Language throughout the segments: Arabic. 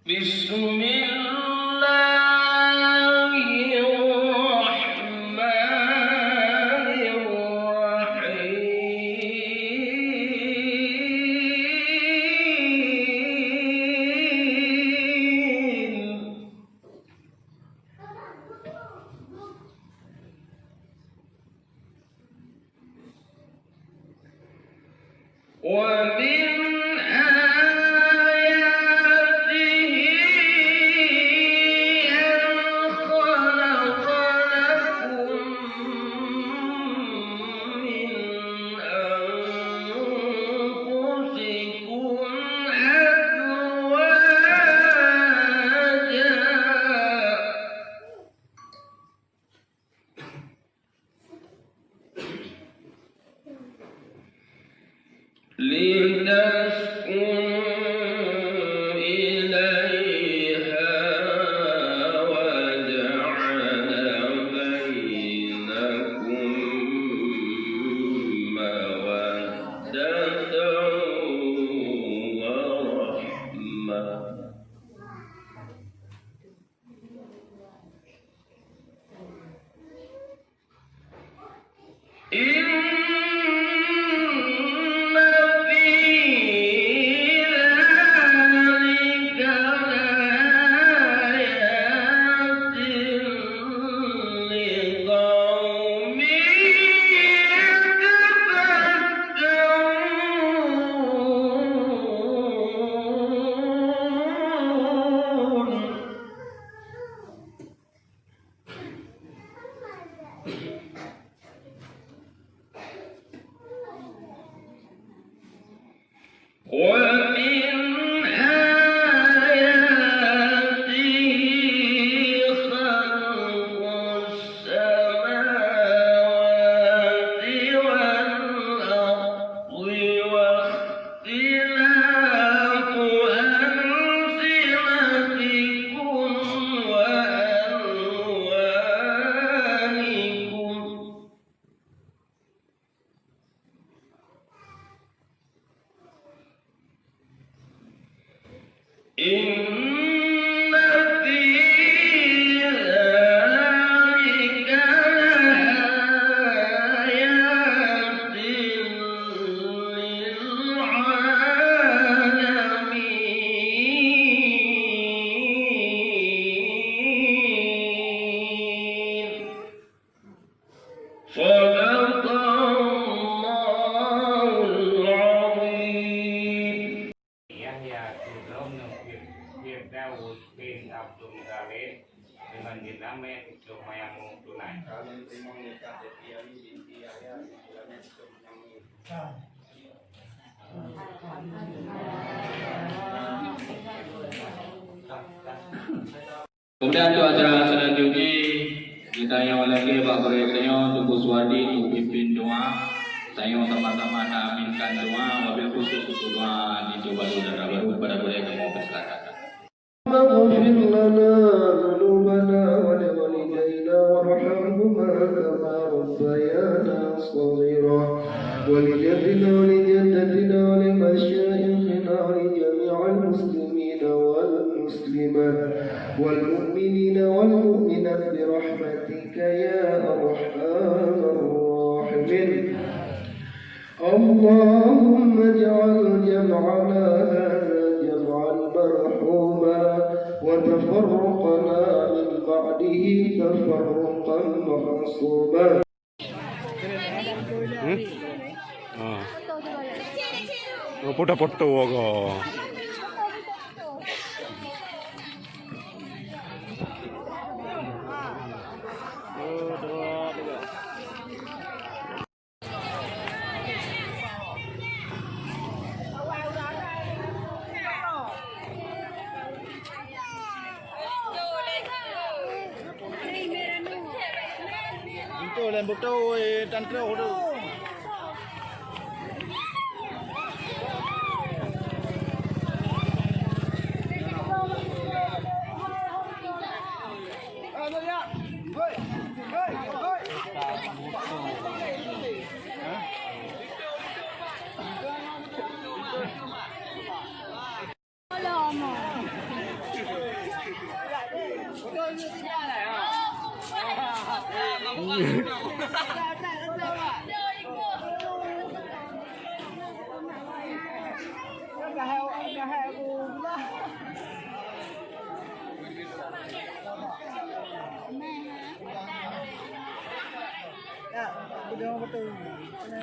بسم الله waktu menggali dengan dinamik cuma yang tunai. Kalian terima nikah dari istiadat bulannya cuma Kemudian untuk acara selanjutnya kita yang lagi Pak Berikutnya untuk Swadi untuk pimpin doa. Saya sama-sama aminkan doa. Wabil khusus untuk doa dicoba saudara baru pada boleh kamu persilakan. اغفر لنا ذنوبنا ولوالدينا وارحمهما كما ربيانا صغيرا ولجدنا ولجدتنا ولمشايخنا ولجميع المسلمين والمسلمات والمؤمنين والمؤمنات برحمتك يا أرحم الراحمين. اللهم اجعل جمعنا هذا جمعا مرحوما وتفرقنا من بعده تفرقا معصوما. foto ako. Betul dan betul dan terus tu.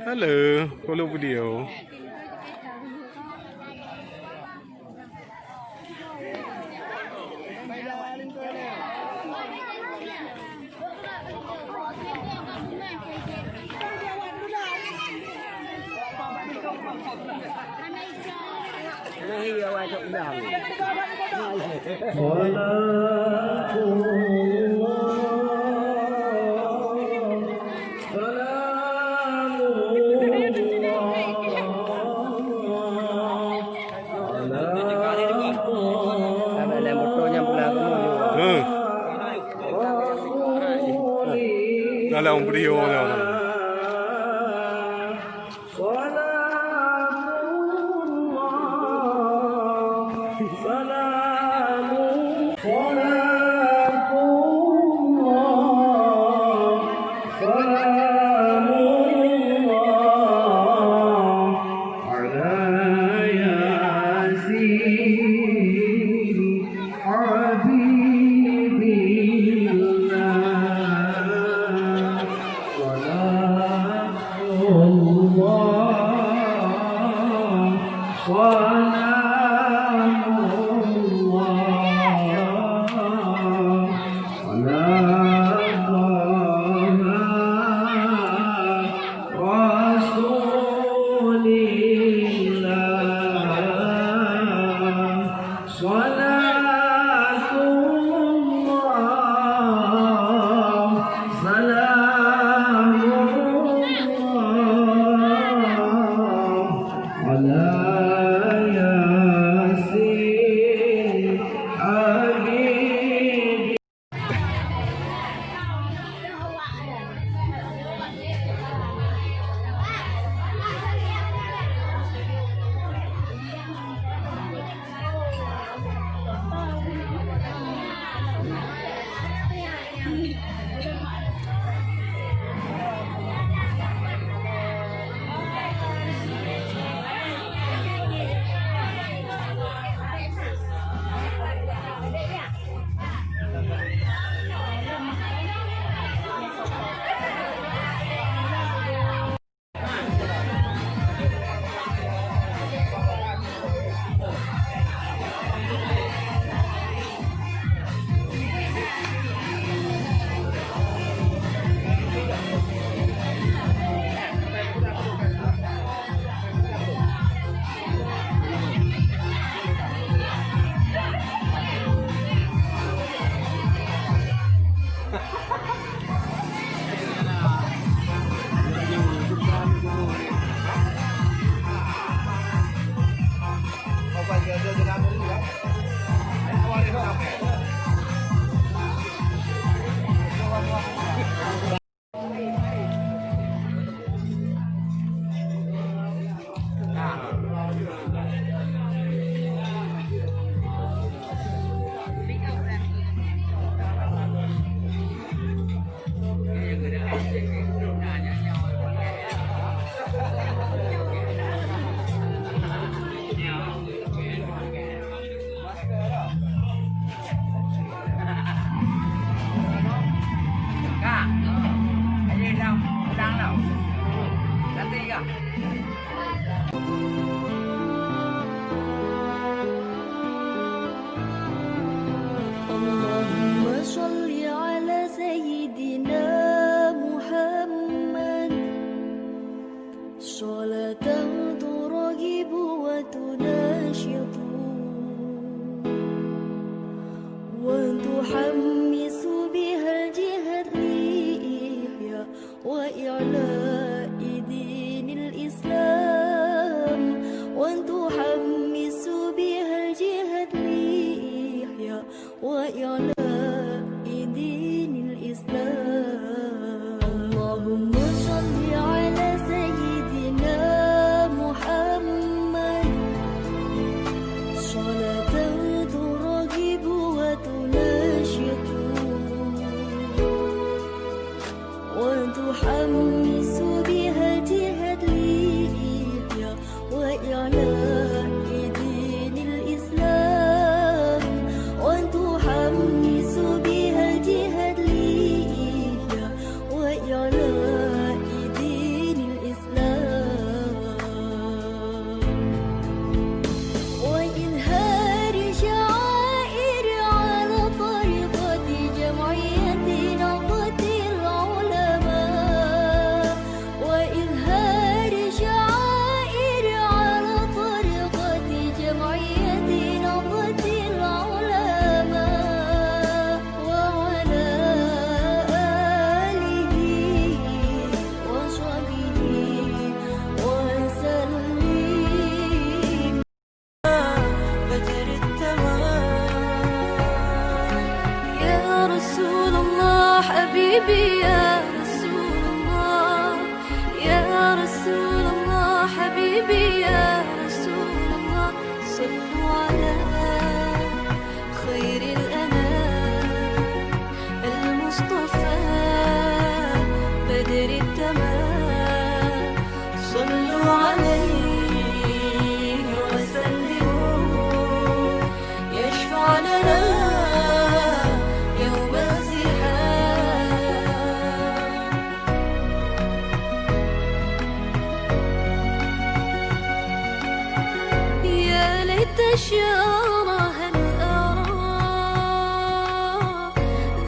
Halo, follow video. Dalam video dalam. Salam تحمس بها الجهاد لإحياء وإعلاء دين الإسلام، وتحمس بها الجهاد لإحياء وإعلاء دين الإسلام. اللهم صل على سيدنا محمد صلاة ترغب وتناشط وتحمس بها الجهاد لإحياء وإعلاء دين الإسلام، وتحمس بها الجهاد لإحياء وإعلاء دين الإسلام، وإظهار شعائر على طريقة جمعية نهضة العلماء، وإظهار شعائر على طريقة جمعية نهضة العلماء، وعلى آله وصحبه وسلم. بدر التمام يا رسول الله حبيبي يا رسول الله، يا رسول الله حبيبي يا رسول الله، صلوا على خير الأنام المصطفى بدر التمام، صلوا عليه وسلموا يشفع لنا يوم الزحام. يا ليت الشعر هل أرى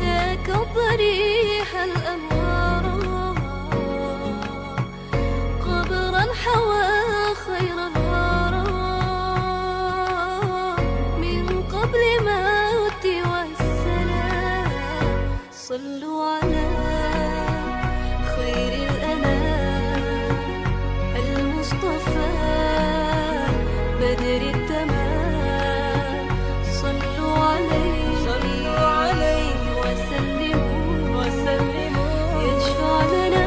ذاك الضريح الأنوار، قبرا حوى خير الورى من قبل موت والسلام، صلوا على خير الأنام المصطفى بدر التمام، صلوا عليه وسلموا يشفع لنا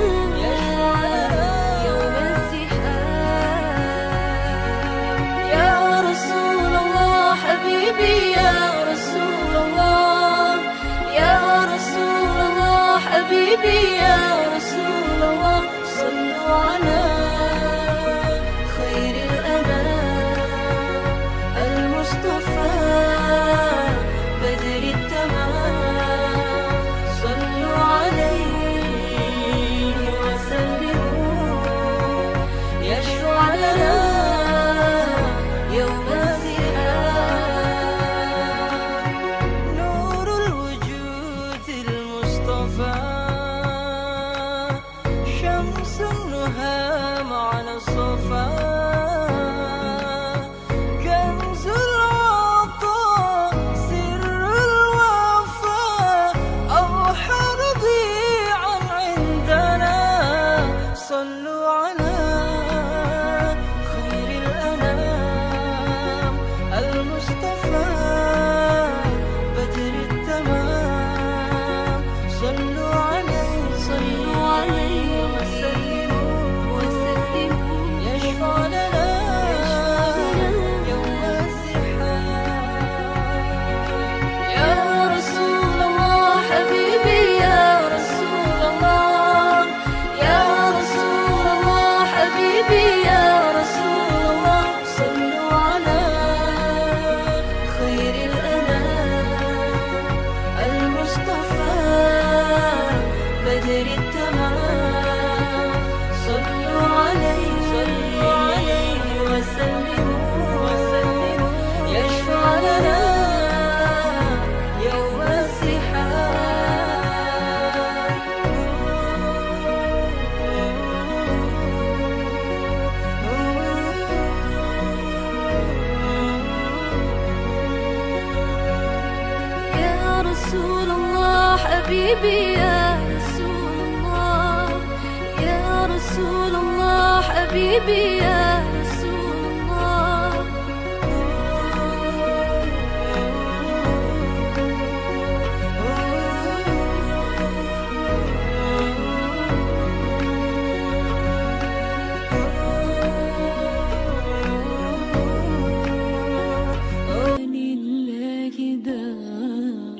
يوم الزحام. يا رسول الله حبيبي يا رسول الله، يا رسول الله حبيبي يا رسول الله، صلوا على خير الأنام المصطفى بدر التمام، صلوا عليه وسلموا يشفع لنا يوم الزحام. نور الوجود المصطفى شمس النهى معنا الصفا، كنز العطاء سر الوفاء أضحى رضيعا عندنا، صلوا على خير الأنام المصطفى بدر التمام، صلوا عليه وسلموا يشفع لنا يوم الزحام. يا رسول الله حبيبي يا رسول الله، يا رسول الله حبيبي يا رسول الله، صلوا على خير الأنام المصطفى بدر التمام، صلوا عليه وسلموا يشفع لنا يوم الزحام. رسول الله حبيبي يا رسول الله يا رسول الله حبيبي يا رسول الله لله داع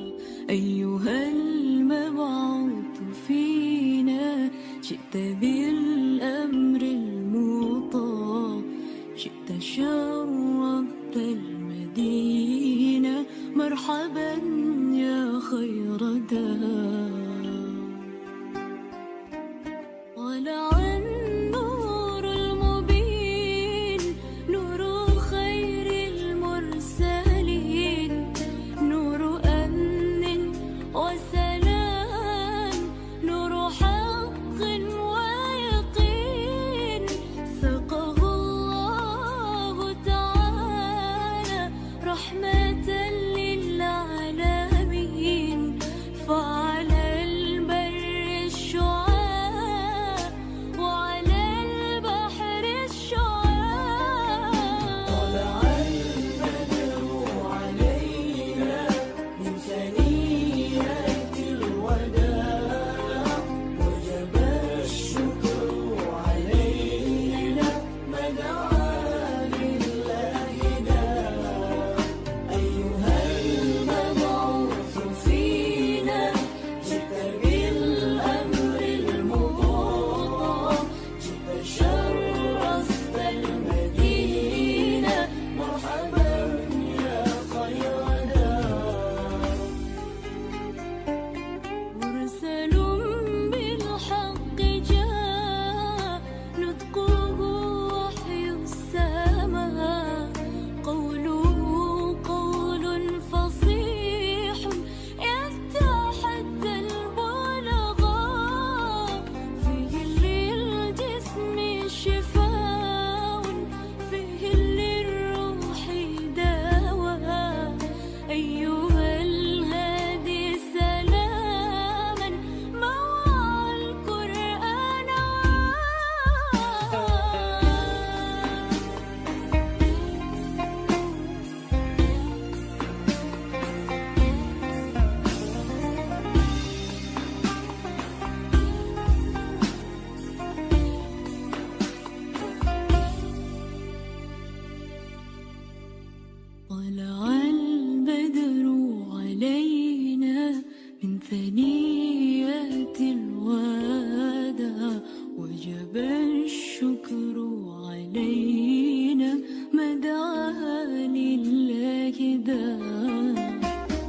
أيها المبعوث فينا جئت بالأمر المطاع جئت شرفت المدينة مرحبا يا خير داع طلع النور المبين نور خير المرسلين نور أمن وسلام نور حق ويقين سقه الله تعالى رحمة للعالمين فعلى البر الشعاع وعلى البحر الشعاع طلع البدر علينا من ثنيات الوداع وجب الشكر علينا ما دعا لله داع أيها المبعوث فينا جئت بالأمر المطاع جئت شرفت المدينة مرحبا يا خير داع مرسل بالحق جاء نطقه وحي السماء قوله قول فصيح يتحدى البلغاء فيه للجسم شفاء فيه للروح دواء أيها الهادي سلاما مع القرآن طلع البدر علينا من ثنيات الوداع وجب الشكر علينا ما دعا لله داع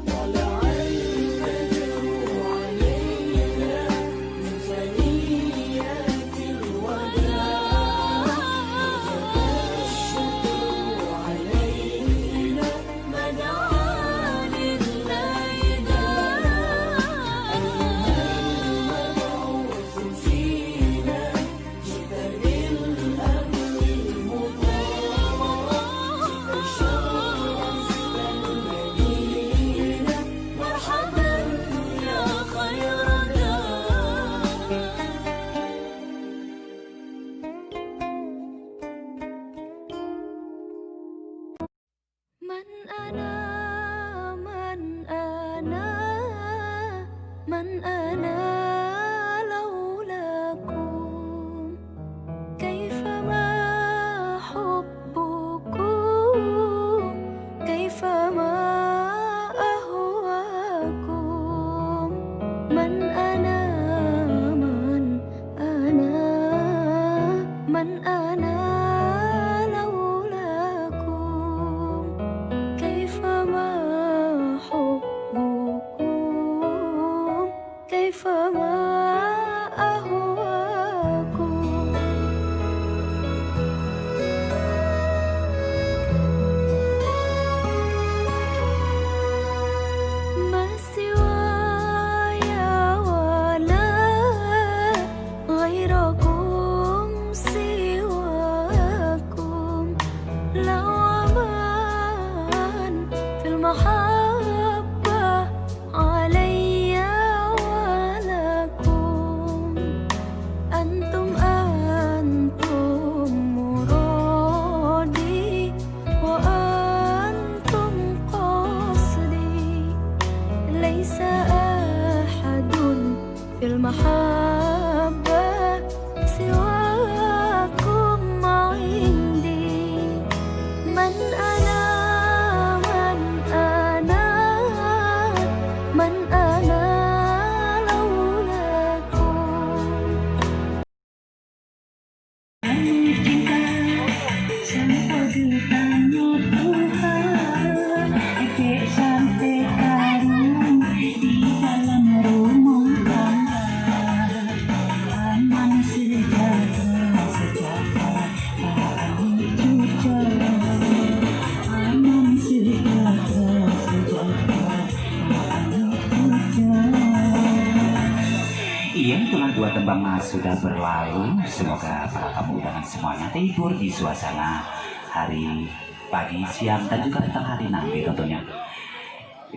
طلع البدر علينا من ثنيات الوداع وجب الشكر علينا ما دعا لله داع أيها المبعوث فينا جئت بالأمر المطاع جئت شرفت المدينة مرحبا يا خير داع من أنا من أنا من أنا لولاكم كيفما حبكم كيفما أهواكم من أنا من أنا من أنا لولاكم كيفما حبكم كيفما أهواكم ما سواي ليس أحد في المحبة سواكم عندي من أنا من أنا لولاكم Sampai ditanya Tuhan, Acèh sampai karung di dalam rumah tangga. Aman sejahtera, sejahtera, kami cuca. Aman sejahtera, sejahtera, kami cuca. Iya, itulah dua tembang sudah berlalu. Semoga para tamu undangan semuanya terhibur di suasana hari pagi, siang, dan juga tengah hari nanti tentunya.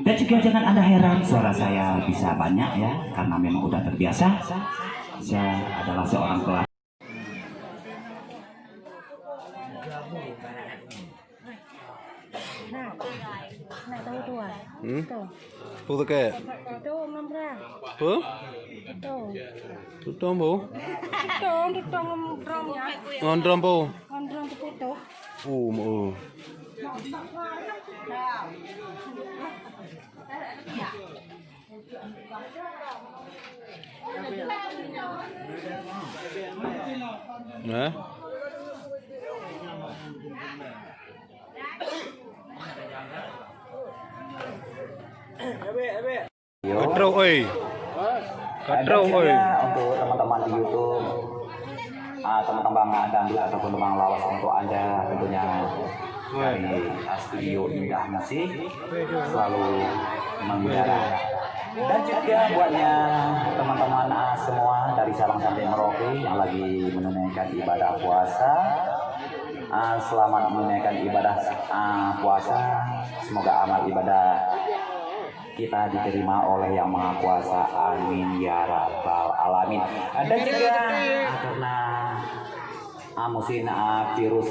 Dan juga jangan Anda heran suara saya bisa banyak ya, karena memang udah terbiasa. Saya adalah seorang pelaku. Nah, tahu tuan. Tuh. Puta kayak? Tuh, mamra. Apa? Tuh. Tutong po? Tutong ngomong ya. Ngondrom po? Ngomong ke putu. Oo. Nah? Katrau oi. Katrau oi. Untuk teman-teman di YouTube, teman-teman dangdut ataupun teman lawas untuk Anda tentunya dari studio Indah Musik selalu mengudara. Dan juga buatnya teman-teman semua dari Sabang sampai Merauke yang lagi menunaikan ibadah puasa. Selamat menunaikan ibadah puasa. Semoga amal ibadah kita diterima oleh Yang Maha Kuasa. Amin ya rabbal alamin. Dan juga karena musim virus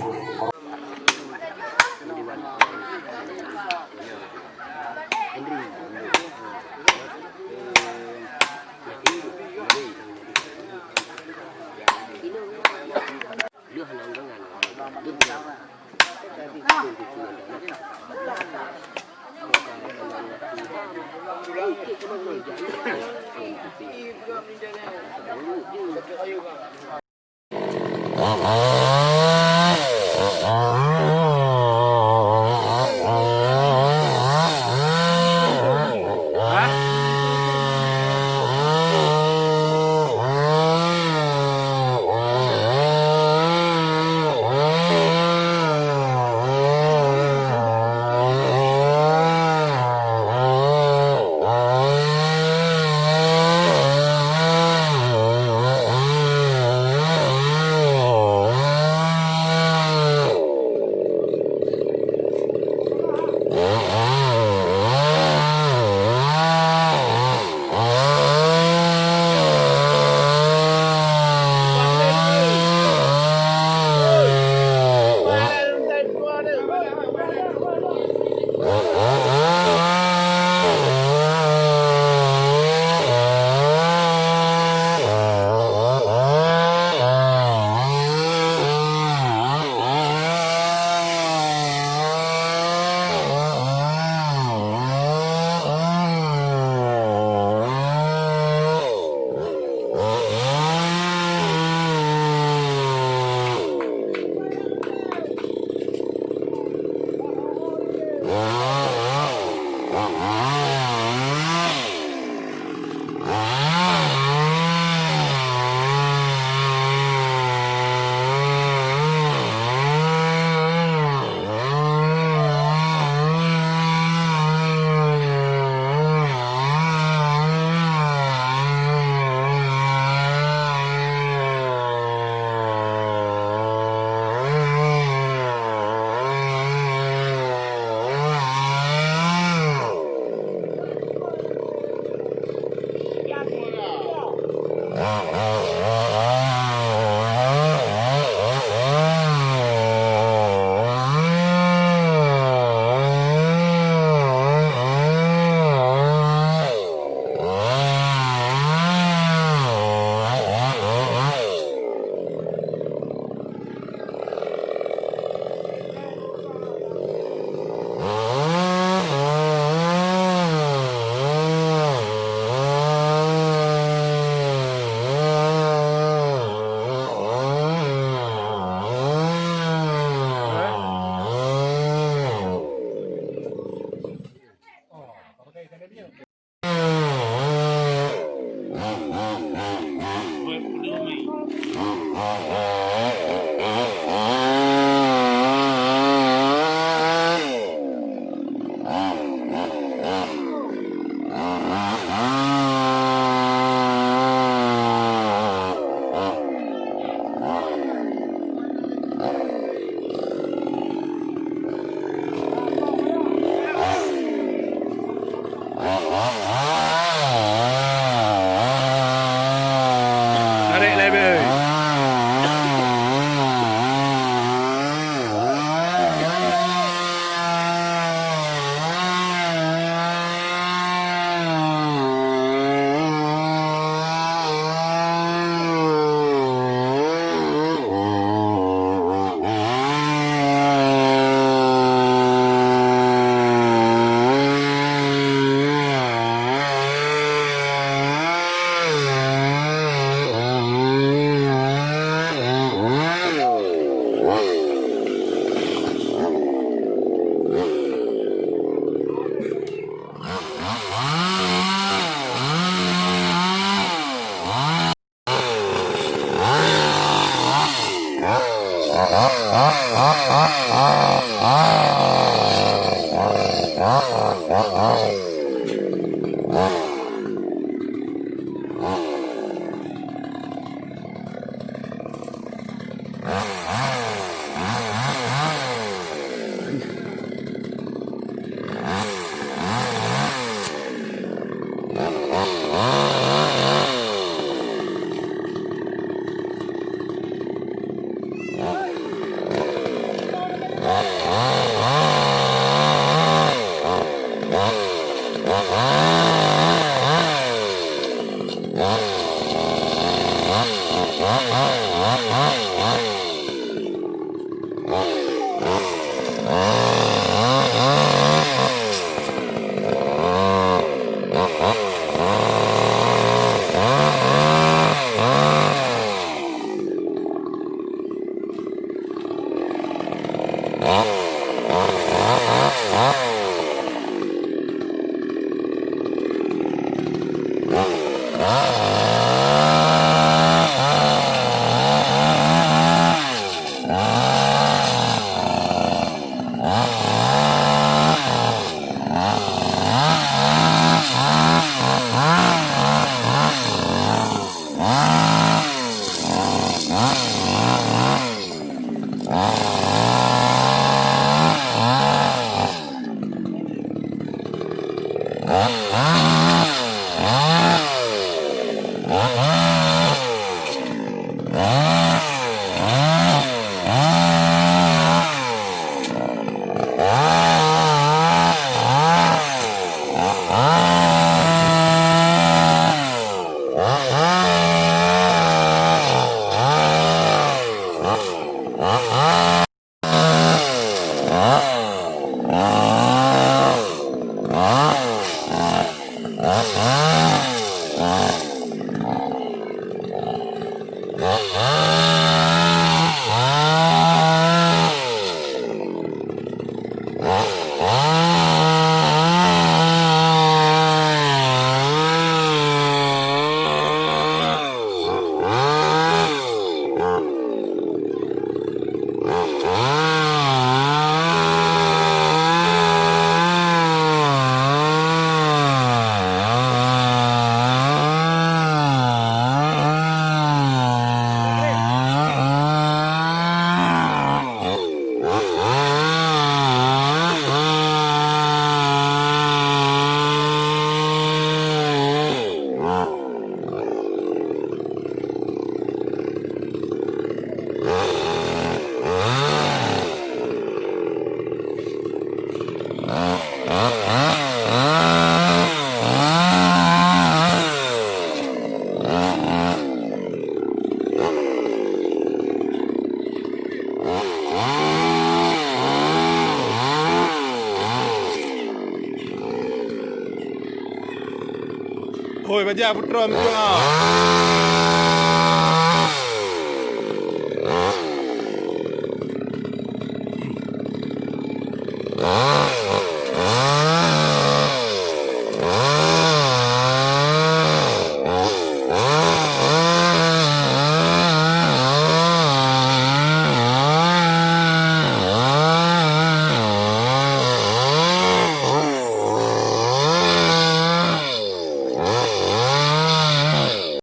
Oi, baca putra macam